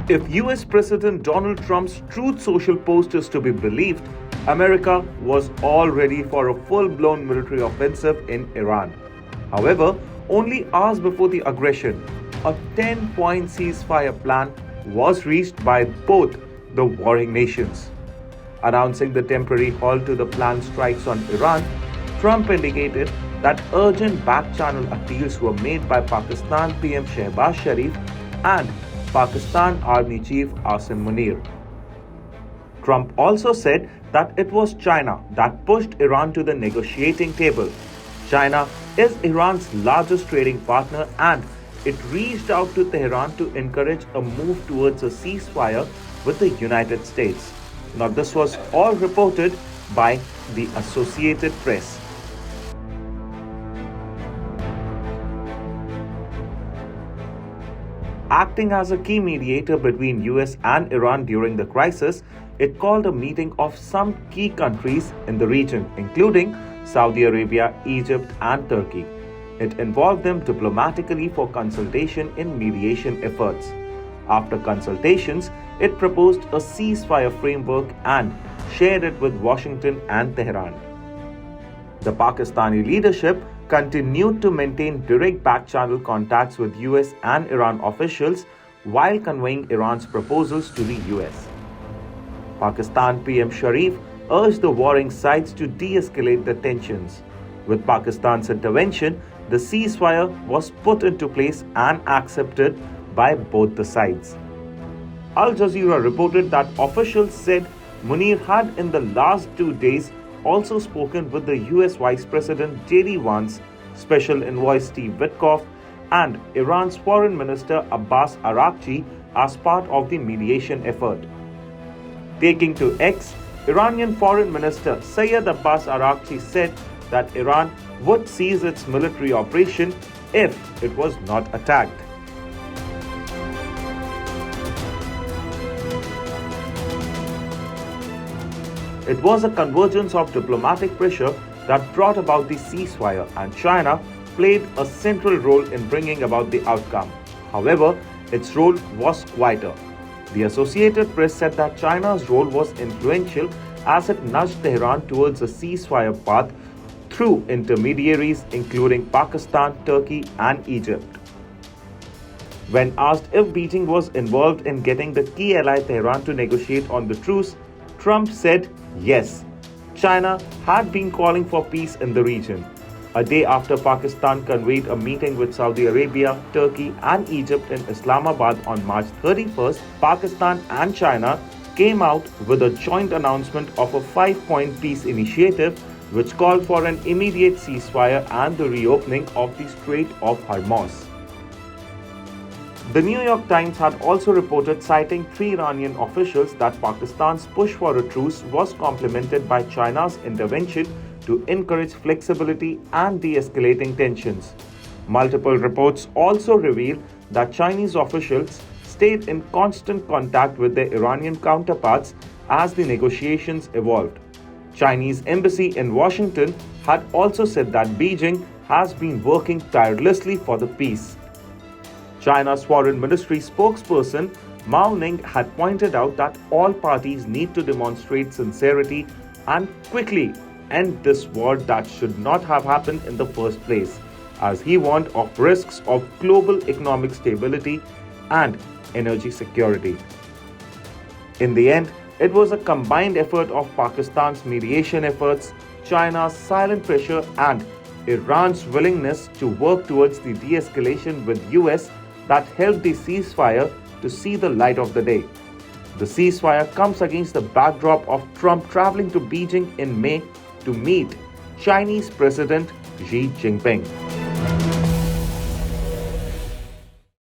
If US President Donald Trump's Truth Social post is to be believed, America was all ready for a full-blown military offensive in Iran. However, only hours before the aggression, a 10-point ceasefire plan was reached by both the warring nations. Announcing the temporary halt to the planned strikes on Iran, Trump indicated that urgent back-channel appeals were made by Pakistan PM Shehbaz Sharif and Pakistan Army Chief Asim Munir. Trump also said that it was China that pushed Iran to the negotiating table. China is Iran's largest trading partner and it reached out to Tehran to encourage a move towards a ceasefire with the United States. Now, this was all reported by the Associated Press. Acting as a key mediator between US and Iran during the crisis, it called a meeting of some key countries in the region, including Saudi Arabia, Egypt, and Turkey. It involved them diplomatically for consultation in mediation efforts. After consultations, it proposed a ceasefire framework and shared it with Washington and Tehran. The Pakistani leadership continued to maintain direct back-channel contacts with US and Iran officials while conveying Iran's proposals to the US. Pakistan PM Sharif urged the warring sides to de-escalate the tensions. With Pakistan's intervention, the ceasefire was put into place and accepted by both the sides. Al Jazeera reported that officials said Munir had in the last 2 days also spoken with the US Vice President J.D. Vance, Special Envoy Steve Witkoff, and Iran's Foreign Minister Abbas Araghchi as part of the mediation effort. Taking to X, Iranian Foreign Minister Syed Abbas Araghchi said that Iran would cease its military operation if it was not attacked. It was a convergence of diplomatic pressure that brought about the ceasefire, and China played a central role in bringing about the outcome. However, its role was quieter. The Associated Press said that China's role was influential as it nudged Tehran towards a ceasefire path through intermediaries including Pakistan, Turkey, and Egypt. When asked if Beijing was involved in getting the key ally Tehran to negotiate on the truce, Trump said yes. China had been calling for peace in the region. A day after Pakistan convened a meeting with Saudi Arabia, Turkey, and Egypt in Islamabad on March 31st, Pakistan and China came out with a joint announcement of a 5-point peace initiative which called for an immediate ceasefire and the reopening of the Strait of Hormuz. The New York Times had also reported, citing 3 Iranian officials, that Pakistan's push for a truce was complemented by China's intervention to encourage flexibility and de-escalating tensions. Multiple reports also reveal that Chinese officials stayed in constant contact with their Iranian counterparts as the negotiations evolved. Chinese embassy in Washington had also said that Beijing has been working tirelessly for the peace. China's Foreign Ministry spokesperson Mao Ning had pointed out that all parties need to demonstrate sincerity and quickly end this war that should not have happened in the first place, as he warned of risks of global economic stability and energy security. In the end, it was a combined effort of Pakistan's mediation efforts, China's silent pressure, and Iran's willingness to work towards the de-escalation with US that helped the ceasefire to see the light of the day. The ceasefire comes against the backdrop of Trump traveling to Beijing in May to meet Chinese President Xi Jinping.